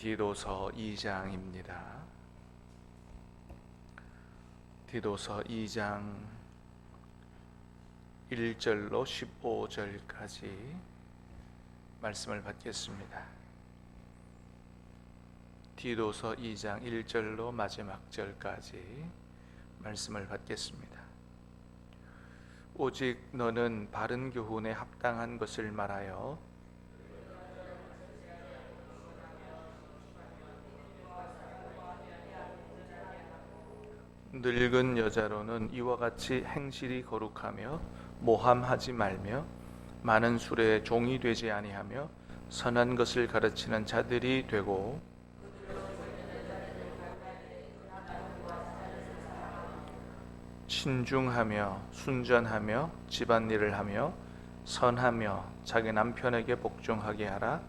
디도서 2장입니다. 디도서 2장 1절로 15절까지 말씀을 받겠습니다. 디도서 2장 1절로 마지막 절까지 말씀을 받겠습니다. 오직 너는 바른 교훈에 합당한 것을 말하여 늙은 여자로는 이와 같이 행실이 거룩하며 모함하지 말며 많은 술에 종이 되지 아니하며 선한 것을 가르치는 자들이 되고 신중하며 순전하며 집안일을 하며 선하며 자기 남편에게 복종하게 하라.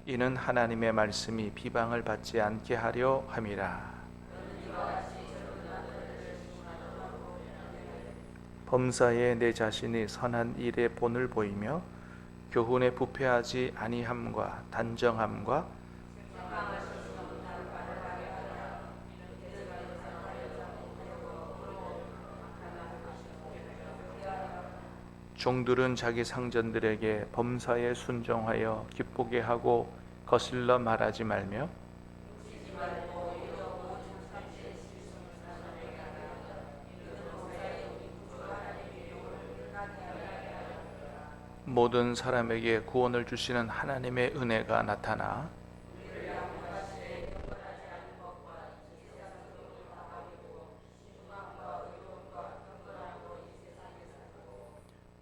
이는 하나님의 말씀이 비방을 받지 않게 하려 함이라. 범사에 내 자신이 선한 일에 본을 보이며 교훈에 부패하지 아니함과 단정함과 종들은 자기 상전들에게 범사에 순종하여 기쁘게 하고 거슬러 말하지 말며 모든 사람에게 구원을 주시는 하나님의 은혜가 나타나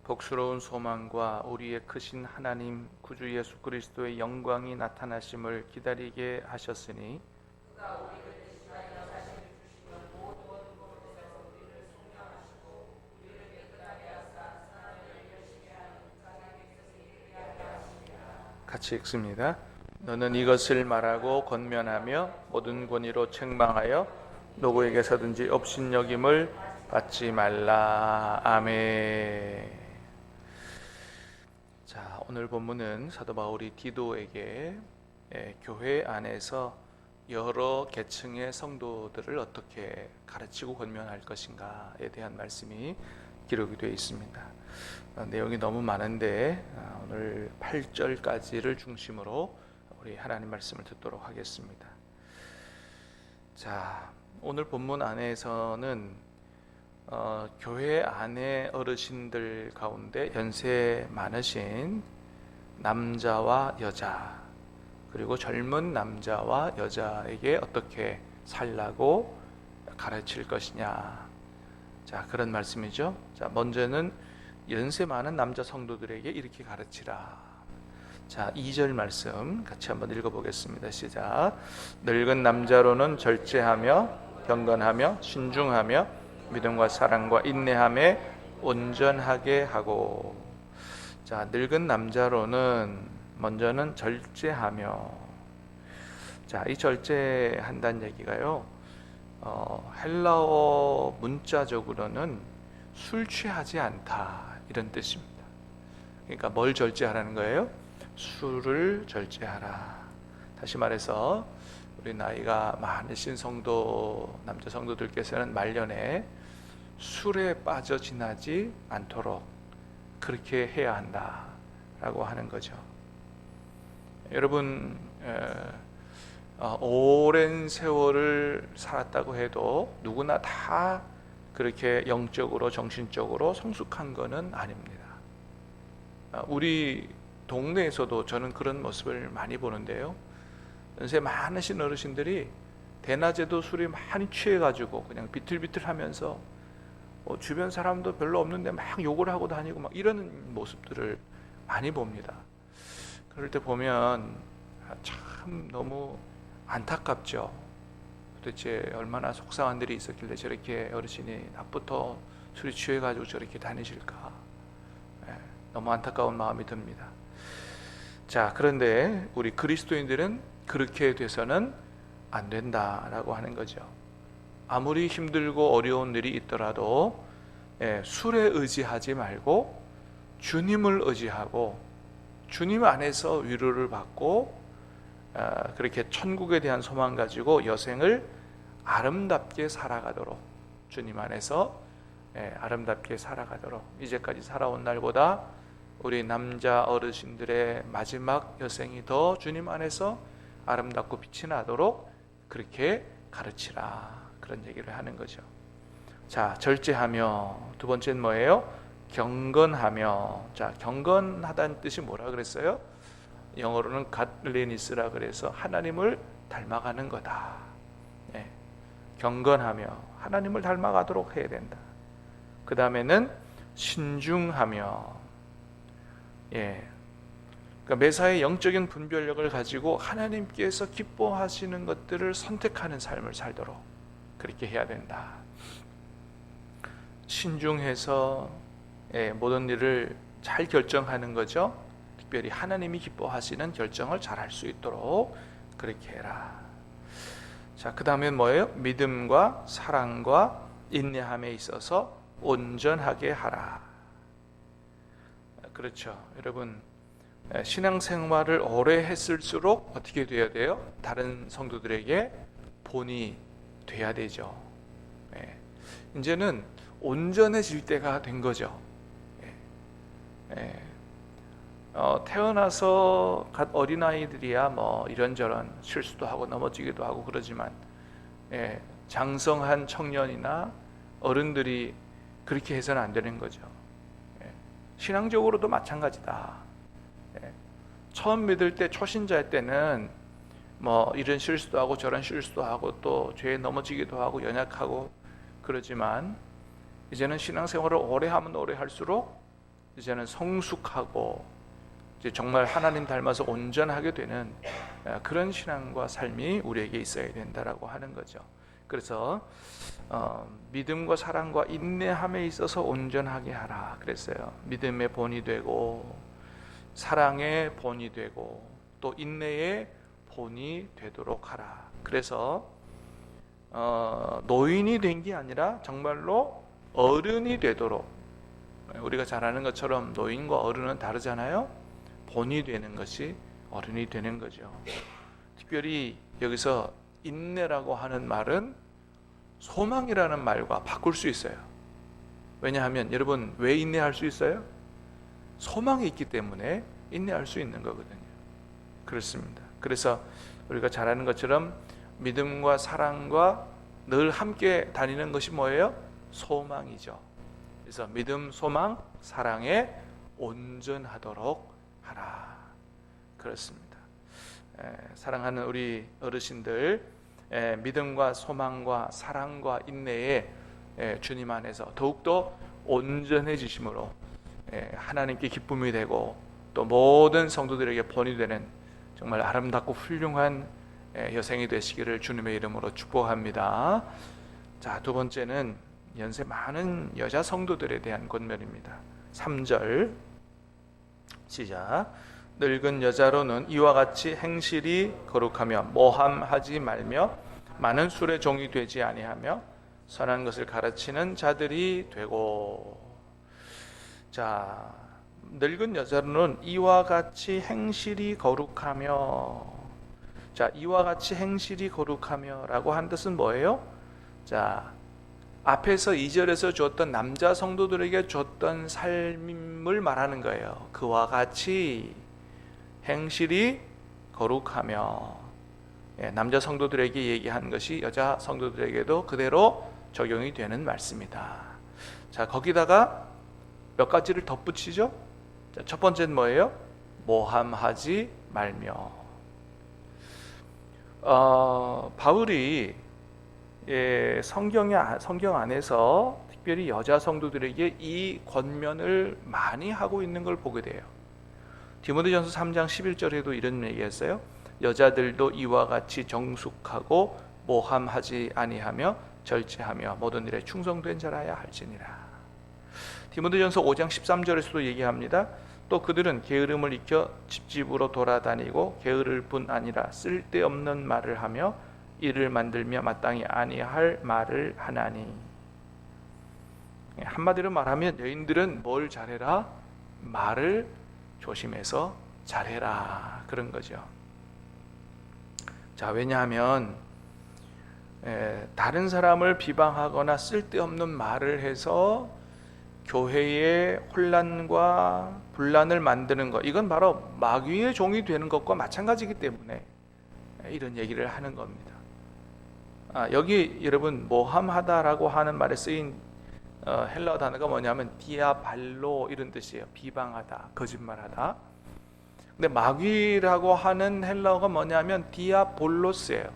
복스러운 소망과 우리의 크신 하나님 구주 예수 그리스도의 영광이 나타나심을 기다리게 하셨으니 같이 읽습니다. 너는 이것을 말하고 권면하며 모든 권위로 책망하여 누구에게서든지 업신여김을 받지 말라. 아멘. 자, 오늘 본문은 사도 바울이 디도에게 교회 안에서 여러 계층의 성도들을 어떻게 가르치고 권면할 것인가에 대한 말씀이 기록이 되어 있습니다. 내용이 너무 많은데 오늘 8절까지를 중심으로 우리 하나님 말씀을 듣도록 하겠습니다. 자, 오늘 본문 안에서는 교회 안의 어르신들 가운데 연세 많으신 남자와 여자 그리고 젊은 남자와 여자에게 어떻게 살라고 가르칠 것이냐, 자, 그런 말씀이죠. 자, 먼저는 연세 많은 남자 성도들에게 이렇게 가르치라. 자, 2절 말씀 같이 한번 읽어보겠습니다. 시작. 늙은 남자로는 절제하며 경건하며 신중하며 믿음과 사랑과 인내함에 온전하게 하고. 자, 늙은 남자로는 먼저는 절제하며. 자, 이 절제한다는 얘기가요, 헬라어 문자적으로는 술 취하지 않다 이런 뜻입니다. 그러니까 뭘 절제하라는 거예요? 술을 절제하라. 다시 말해서 우리 나이가 많으신 성도, 남자 성도들께서는 말년에 술에 빠져 지나지 않도록 그렇게 해야 한다라고 하는 거죠. 여러분, 오랜 세월을 살았다고 해도 누구나 다 그렇게 영적으로 정신적으로 성숙한 것은 아닙니다. 우리 동네에서도 저는 그런 모습을 많이 보는데요, 연세 많으신 어르신들이 대낮에도 술이 많이 취해가지고 그냥 비틀비틀하면서 주변 사람도 별로 없는데 막 욕을 하고 다니고 막 이런 모습들을 많이 봅니다. 그럴 때 보면 참 너무 안타깝죠. 도대체 얼마나 속상한 일이 있었길래 저렇게 어르신이 낮부터 술이 취해가지고 저렇게 다니실까. 너무 안타까운 마음이 듭니다. 자, 그런데 우리 그리스도인들은 그렇게 돼서는 안 된다라고 하는 거죠. 아무리 힘들고 어려운 일이 있더라도 술에 의지하지 말고 주님을 의지하고 주님 안에서 위로를 받고 그렇게 천국에 대한 소망 가지고 여생을 아름답게 살아가도록, 주님 안에서 아름답게 살아가도록, 이제까지 살아온 날보다 우리 남자 어르신들의 마지막 여생이 더 주님 안에서 아름답고 빛이 나도록 그렇게 가르치라, 그런 얘기를 하는 거죠. 자, 절제하며, 두 번째는 뭐예요? 경건하며. 자, 경건하다는 뜻이 뭐라 그랬어요? 영어로는 갓레니스라 그래서 하나님을 닮아가는 거다. 경건하며 하나님을 닮아가도록 해야 된다. 그 다음에는 신중하며, 그러니까 매사에 영적인 분별력을 가지고 하나님께서 기뻐하시는 것들을 선택하는 삶을 살도록 그렇게 해야 된다. 신중해서 모든 일을 잘 결정하는 거죠. 특별히 하나님이 기뻐하시는 결정을 잘 할 수 있도록 그렇게 해라. 자, 그 다음에 뭐예요? 믿음과 사랑과 인내함에 있어서 온전하게 하라. 그렇죠. 여러분, 신앙생활을 오래 했을수록 어떻게 돼야 돼요? 다른 성도들에게 본이 돼야 되죠. 이제는 온전해질 때가 된 거죠. 태어나서 갓 어린아이들이야 뭐 이런저런 실수도 하고 넘어지기도 하고 그러지만, 장성한 청년이나 어른들이 그렇게 해서는 안 되는 거죠. 신앙적으로도 마찬가지다. 처음 믿을 때, 초신자일 때는 뭐 이런 실수도 하고 저런 실수도 하고 또 죄에 넘어지기도 하고 연약하고 그러지만, 이제는 신앙생활을 오래 하면 오래 할수록 이제는 성숙하고 이제 정말 하나님 닮아서 온전하게 되는 그런 신앙과 삶이 우리에게 있어야 된다라고 하는 거죠. 그래서 믿음과 사랑과 인내함에 있어서 온전하게 하라 그랬어요. 믿음의 본이 되고 사랑의 본이 되고 또 인내의 본이 되도록 하라. 그래서 노인이 된 게 아니라 정말로 어른이 되도록, 우리가 잘 아는 것처럼 노인과 어른은 다르잖아요. 본이 되는 것이 어른이 되는 거죠. 특별히 여기서 인내라고 하는 말은 소망이라는 말과 바꿀 수 있어요. 왜냐하면 여러분, 왜 인내할 수 있어요? 소망이 있기 때문에 인내할 수 있는 거거든요. 그렇습니다. 그래서 우리가 잘 아는 것처럼 믿음과 사랑과 늘 함께 다니는 것이 뭐예요? 소망이죠. 그래서 믿음, 소망, 사랑에 온전하도록 하라. 그렇습니다. 사랑하는 우리 어르신들, 믿음과 소망과 사랑과 인내에 주님 안에서 더욱더 온전해지심으로 하나님께 기쁨이 되고 또 모든 성도들에게 본이 되는 정말 아름답고 훌륭한 여생이 되시기를 주님의 이름으로 축복합니다. 자, 두 번째는 연세 많은 여자 성도들에 대한 권면입니다. 3절 시작. 늙은 여자로는 이와 같이 행실이 거룩하며 모함하지 말며 많은 술의 종이 되지 아니하며 선한 것을 가르치는 자들이 되고. 자, 늙은 여자로는 이와 같이 행실이 거룩하며. 자, 이와 같이 행실이 거룩하며 라고 한 뜻은 뭐예요? 자, 앞에서 2절에서 줬던 남자 성도들에게 줬던 삶을 말하는 거예요. 그와 같이 행실이 거룩하며. 남자 성도들에게 얘기한 것이 여자 성도들에게도 그대로 적용이 되는 말씀이다. 자, 거기다가 몇 가지를 덧붙이죠. 자, 첫 번째는 뭐예요? 모함하지 말며. 바울이 성경 안에서 특별히 여자 성도들에게 이 권면을 많이 하고 있는 걸 보게 돼요. 디모데전서 3장 11절에도 이런 얘기했어요. 여자들도 이와 같이 정숙하고 모함하지 아니하며 절제하며 모든 일에 충성된 자라야 할지니라. 디모데전서 5장 13절에서도 얘기합니다. 또 그들은 게으름을 익혀 집집으로 돌아다니고 게으를 뿐 아니라 쓸데없는 말을 하며 일을 만들며 마땅히 아니할 말을 하나니. 한마디로 말하면 여인들은 뭘 잘해라? 말을 조심해서 잘해라, 그런 거죠. 자, 왜냐하면 다른 사람을 비방하거나 쓸데없는 말을 해서 교회의 혼란과 분란을 만드는 것, 이건 바로 마귀의 종이 되는 것과 마찬가지이기 때문에 이런 얘기를 하는 겁니다. 여기 여러분 모함하다라고 하는 말에 쓰인 헬라어 단어가 뭐냐면 디아발로 이런 뜻이에요. 비방하다, 거짓말하다. 근데 마귀라고 하는 헬라어가 뭐냐면 디아볼로스예요.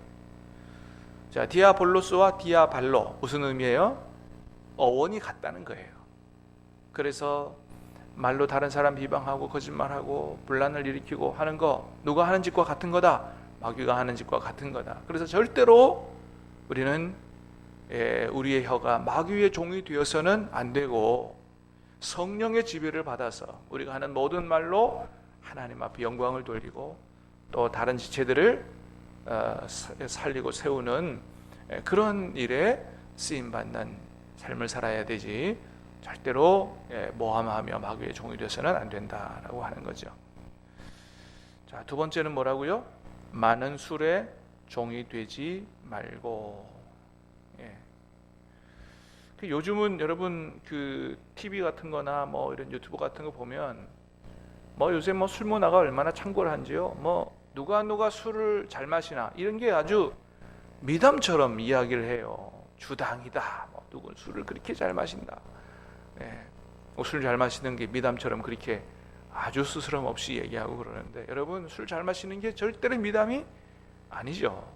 자, 디아볼로스와 디아발로 무슨 의미예요? 어원이 같다는 거예요. 그래서 말로 다른 사람 비방하고 거짓말하고 분란을 일으키고 하는 거, 누가 하는 짓과 같은 거다. 마귀가 하는 짓과 같은 거다. 그래서 절대로 우리는 우리의 혀가 마귀의 종이 되어서는 안 되고 성령의 지배를 받아서 우리가 하는 모든 말로 하나님 앞에 영광을 돌리고 또 다른 지체들을 살리고 세우는 그런 일에 쓰임받는 삶을 살아야 되지, 절대로 모함하며 마귀의 종이 되어서는 안 된다라고 하는 거죠. 자, 두 번째는 뭐라고요? 많은 술에 종이 되지 말고. 요즘은 여러분 그 TV 같은 거나 뭐 이런 유튜브 같은 거 보면 뭐 요새 뭐 술 문화가 얼마나 창궐한지요. 뭐 누가 술을 잘 마시나 이런 게 아주 미담처럼 이야기를 해요. 주당이다. 뭐 누군 술을 그렇게 잘 마신다. 술 잘 마시는 게 미담처럼 그렇게 아주 스스럼 없이 얘기하고 그러는데, 여러분 술 잘 마시는 게 절대로 미담이 아니죠.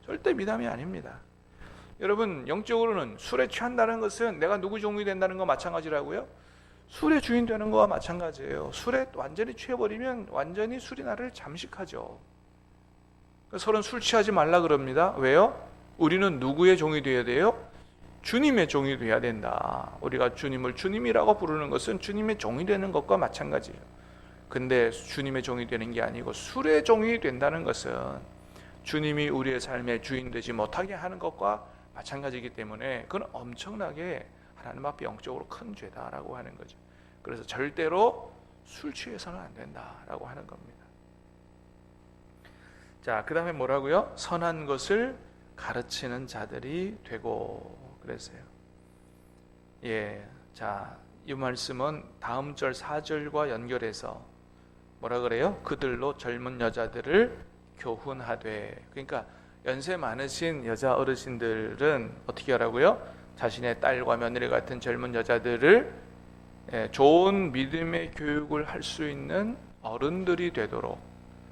절대 미담이 아닙니다. 여러분 영적으로는 술에 취한다는 것은 내가 누구 종이 된다는 거 마찬가지라고요. 술의 주인 되는 거와 마찬가지예요. 술에 완전히 취해버리면 완전히 술이 나를 잠식하죠. 서로는 술 취하지 말라 그럽니다. 왜요? 우리는 누구의 종이 되어야 돼요? 주님의 종이 되어야 된다. 우리가 주님을 주님이라고 부르는 것은 주님의 종이 되는 것과 마찬가지예요. 근데 주님의 종이 되는 게 아니고 술의 종이 된다는 것은 주님이 우리의 삶의 주인 되지 못하게 하는 것과 마찬가지이기 때문에 그건 엄청나게 하나님 앞에 영적으로 큰 죄다라고 하는 거죠. 그래서 절대로 술 취해서는 안 된다라고 하는 겁니다. 자, 그 다음에 뭐라고요? 선한 것을 가르치는 자들이 되고 그랬어요. 자, 이 말씀은 다음 절 4절과 연결해서 뭐라 그래요? 그들로 젊은 여자들을 교훈하되. 그러니까 연세 많으신 여자 어르신들은 어떻게 하라고요? 자신의 딸과 며느리 같은 젊은 여자들을 좋은 믿음의 교육을 할 수 있는 어른들이 되도록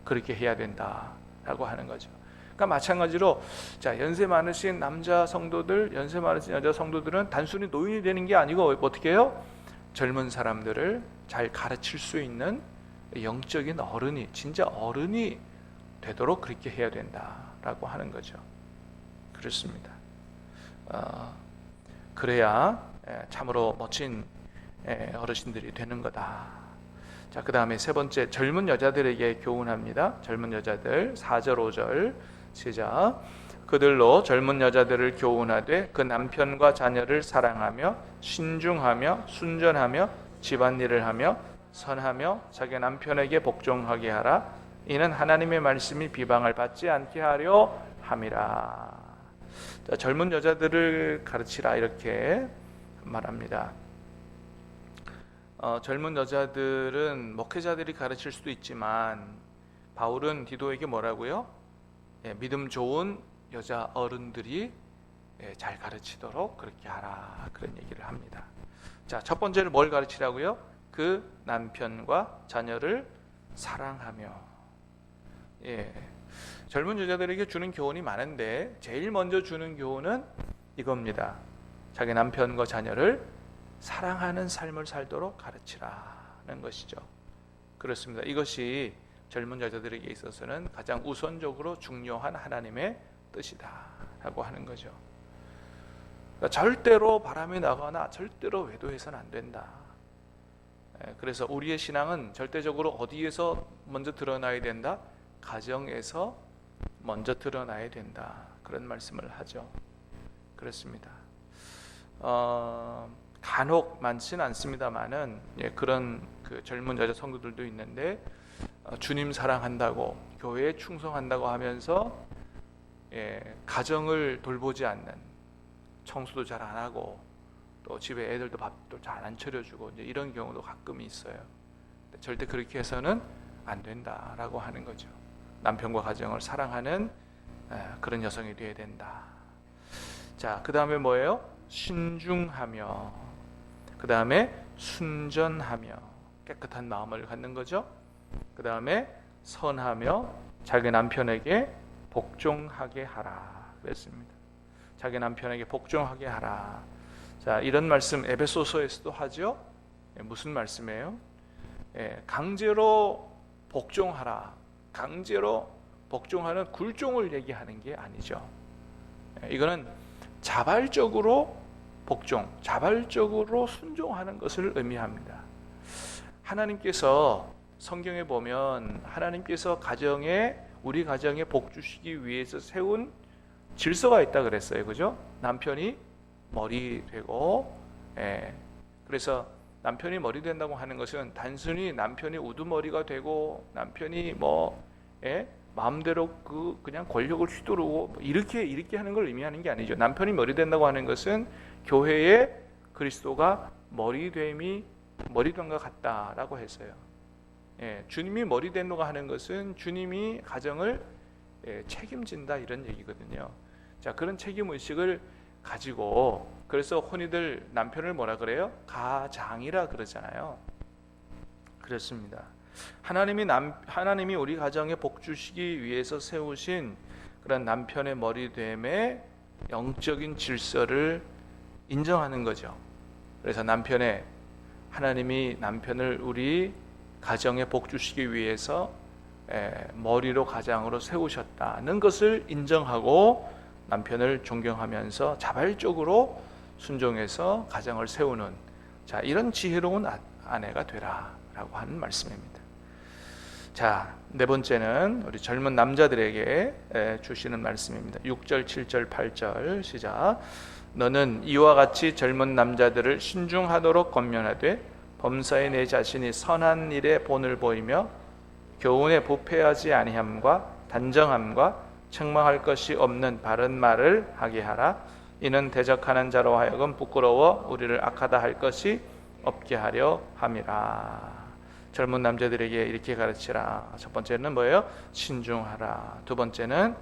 그렇게 해야 된다라고 하는 거죠. 그러니까 마찬가지로 자, 연세 많으신 남자 성도들, 연세 많으신 여자 성도들은 단순히 노인이 되는 게 아니고 어떻게 해요? 젊은 사람들을 잘 가르칠 수 있는 영적인 어른이, 진짜 어른이 되도록 그렇게 해야 된다라고 하는 거죠. 그렇습니다. 그래야 참으로 멋진 어르신들이 되는 거다. 자, 그 다음에 세 번째, 젊은 여자들에게 교훈합니다. 젊은 여자들 4절 5절 시작. 그들로 젊은 여자들을 교훈하되 그 남편과 자녀를 사랑하며 신중하며 순전하며 집안일을 하며 선하며 자기 남편에게 복종하게 하라. 이는 하나님의 말씀이 비방을 받지 않게 하려 함이라. 자, 젊은 여자들을 가르치라 이렇게 말합니다. 젊은 여자들은 목회자들이 가르칠 수도 있지만 바울은 디도에게 뭐라고요? 믿음 좋은 여자 어른들이 잘 가르치도록 그렇게 하라, 그런 얘기를 합니다. 자, 첫 번째는 뭘 가르치라고요? 그 남편과 자녀를 사랑하며. 젊은 여자들에게 주는 교훈이 많은데 제일 먼저 주는 교훈은 이겁니다. 자기 남편과 자녀를 사랑하는 삶을 살도록 가르치라는 것이죠. 그렇습니다. 이것이 젊은 여자들에게 있어서는 가장 우선적으로 중요한 하나님의 뜻이다라고 하는 거죠. 그러니까 절대로 바람이 나거나 절대로 외도해서는 안 된다. 그래서 우리의 신앙은 절대적으로 어디에서 먼저 드러나야 된다? 가정에서 먼저 드러나야 된다. 그런 말씀을 하죠. 그렇습니다. 간혹 많지는 않습니다만은 그런 그 젊은 여자 성도들도 있는데 주님 사랑한다고 교회에 충성한다고 하면서 가정을 돌보지 않는, 청소도 잘 안 하고 또 집에 애들도 밥도 잘 안 차려주고 이제 이런 경우도 가끔 있어요. 절대 그렇게 해서는 안 된다라고 하는 거죠. 남편과 가정을 사랑하는 그런 여성이 되어야 된다. 자, 그 다음에 뭐예요? 신중하며, 그 다음에 순전하며, 깨끗한 마음을 갖는 거죠. 그 다음에 선하며 자기 남편에게 복종하게 하라 그랬습니다. 자기 남편에게 복종하게 하라. 자, 이런 말씀 에베소서에서도 하죠. 무슨 말씀이에요? 강제로 복종하라. 강제로 복종하는 굴종을 얘기하는 게 아니죠. 이거는 자발적으로 복종, 자발적으로 순종하는 것을 의미합니다. 하나님께서 성경에 보면 하나님께서 우리 가정에 복 주시기 위해서 세운 질서가 있다 그랬어요. 그죠? 남편이 머리 되고, 그래서 남편이 머리 된다고 하는 것은 단순히 남편이 우두머리가 되고 남편이 마음대로 그냥 권력을 휘두르고 이렇게 하는 걸 의미하는 게 아니죠. 남편이 머리 된다고 하는 것은 교회에 그리스도가 머리됨이 머리된과 같다라고 했어요. 주님이 머리 된다고 하는 것은 주님이 가정을 책임진다 이런 얘기거든요. 자, 그런 책임 의식을 가지고, 그래서 혼이들 남편을 뭐라 그래요? 가장이라 그러잖아요. 그렇습니다. 하나님이 우리 가정에 복 주시기 위해서 세우신 그런 남편의 머리됨의 영적인 질서를 인정하는 거죠. 그래서 하나님이 남편을 우리 가정에 복 주시기 위해서 머리로 가장으로 세우셨다는 것을 인정하고 남편을 존경하면서 자발적으로 순종해서 가정을 세우는, 자, 이런 지혜로운 아내가 되라라고 하는 말씀입니다. 자, 네 번째는 우리 젊은 남자들에게 주시는 말씀입니다. 6절, 7절, 8절 시작. 너는 이와 같이 젊은 남자들을 신중하도록 권면하되 범사에 내 자신이 선한 일에 본을 보이며 교훈에 부패하지 아니함과 단정함과 책망할 것이 없는 바른 말을 하게 하라. 이는 대적하는 자로 하여금 부끄러워 우리를 악하다 할 것이 없게 하려 함이라. 젊은 남자들에게 이렇게 가르치라. 첫 번째는 뭐예요? 신중하라. 두 번째는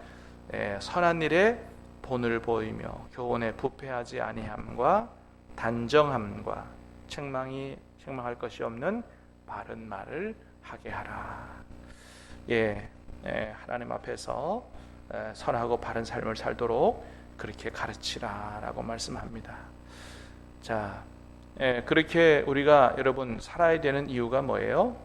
선한 일에 본을 보이며 교훈에 부패하지 아니함과 단정함과 책망할 것이 없는 바른 말을 하게 하라. 하나님 앞에서 선하고 바른 삶을 살도록 그렇게 가르치라라고 말씀합니다. 자, 그렇게 우리가 여러분 살아야 되는 이유가 뭐예요?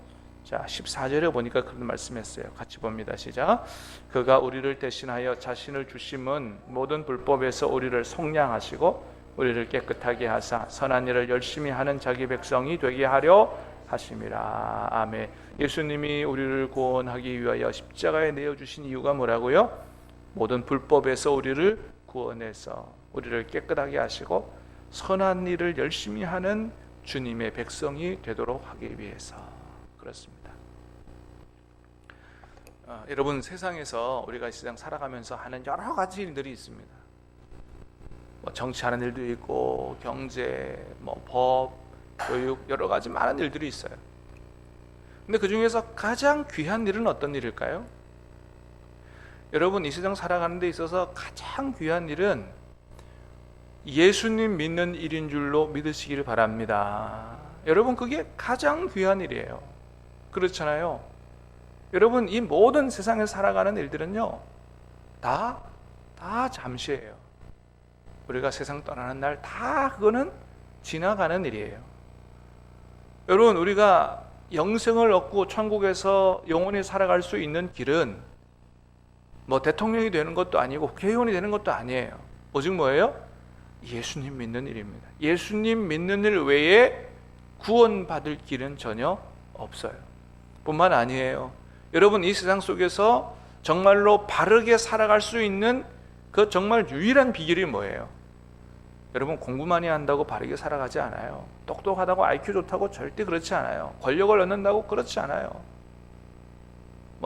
자, 14절에 보니까 그런 말씀했어요. 같이 봅니다. 시작. 그가 우리를 대신하여 자신을 주심은 모든 불법에서 우리를 속량하시고 우리를 깨끗하게 하사 선한 일을 열심히 하는 자기 백성이 되게 하려 하심이라. 아멘. 예수님이 우리를 구원하기 위하여 십자가에 내어주신 이유가 뭐라고요? 모든 불법에서 우리를 구원해서 우리를 깨끗하게 하시고 선한 일을 열심히 하는 주님의 백성이 되도록 하기 위해서 그렇습니다. 여러분, 세상에서 우리가 세상 살아가면서 하는 여러 가지 일들이 있습니다. 정치하는 일도 있고 경제, 법, 교육, 여러 가지 많은 일들이 있어요. 근데 그 중에서 가장 귀한 일은 어떤 일일까요? 여러분, 이 세상 살아가는 데 있어서 가장 귀한 일은 예수님 믿는 일인 줄로 믿으시기를 바랍니다. 여러분, 그게 가장 귀한 일이에요. 그렇잖아요. 여러분, 이 모든 세상에 살아가는 일들은요, 다 잠시예요. 우리가 세상 떠나는 날 다 그거는 지나가는 일이에요. 여러분, 우리가 영생을 얻고 천국에서 영원히 살아갈 수 있는 길은 대통령이 되는 것도 아니고 국회의원이 되는 것도 아니에요. 오직 뭐예요? 예수님 믿는 일입니다. 예수님 믿는 일 외에 구원받을 길은 전혀 없어요. 뿐만 아니에요. 여러분, 이 세상 속에서 정말로 바르게 살아갈 수 있는 그 정말 유일한 비결이 뭐예요? 여러분, 공부 많이 한다고 바르게 살아가지 않아요. 똑똑하다고 IQ 좋다고 절대 그렇지 않아요. 권력을 얻는다고 그렇지 않아요.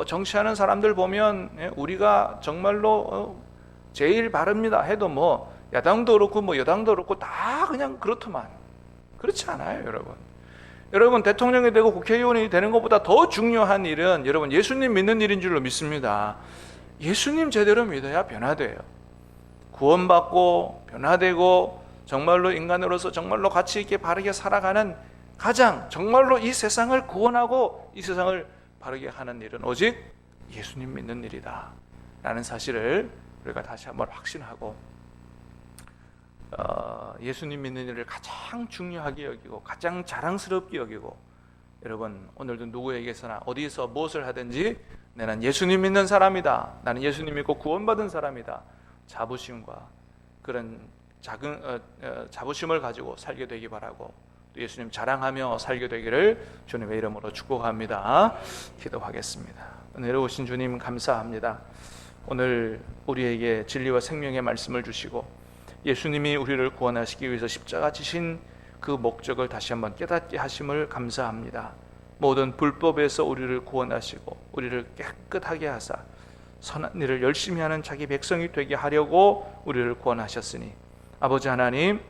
정치하는 사람들 보면 우리가 정말로 제일 바릅니다 해도 뭐 야당도 그렇고 뭐 여당도 그렇고 다 그냥 그렇더만. 그렇지 않아요, 여러분. 여러분, 대통령이 되고 국회의원이 되는 것보다 더 중요한 일은 여러분 예수님 믿는 일인 줄로 믿습니다. 예수님 제대로 믿어야 변화돼요. 구원받고 변화되고 정말로 인간으로서 정말로 가치 있게 바르게 살아가는 가장 정말로 이 세상을 구원하고 이 세상을 바르게 하는 일은 오직 예수님 믿는 일이다 라는 사실을 우리가 다시 한번 확신하고 예수님 믿는 일을 가장 중요하게 여기고 가장 자랑스럽게 여기고, 여러분 오늘도 누구에게서나 어디서 무엇을 하든지 나는 예수님 믿는 사람이다, 나는 예수님 믿고 구원받은 사람이다, 자부심과 그런 작은 자부심을 가지고 살게 되기 바라고, 또 예수님 자랑하며 살게 되기를 주님의 이름으로 축복합니다. 기도하겠습니다. 은혜를 오신 주님 감사합니다. 오늘 우리에게 진리와 생명의 말씀을 주시고 예수님이 우리를 구원하시기 위해서 십자가 지신 그 목적을 다시 한번 깨닫게 하심을 감사합니다. 모든 불법에서 우리를 구원하시고 우리를 깨끗하게 하사 선한 일을 열심히 하는 자기 백성이 되게 하려고 우리를 구원하셨으니 아버지 하나님,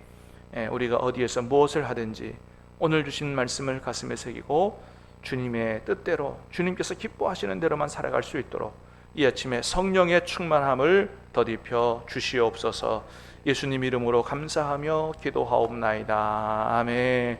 우리가 어디에서 무엇을 하든지 오늘 주신 말씀을 가슴에 새기고 주님의 뜻대로 주님께서 기뻐하시는 대로만 살아갈 수 있도록 이 아침에 성령의 충만함을 더딥혀 주시옵소서. 예수님 이름으로 감사하며 기도하옵나이다. 아멘.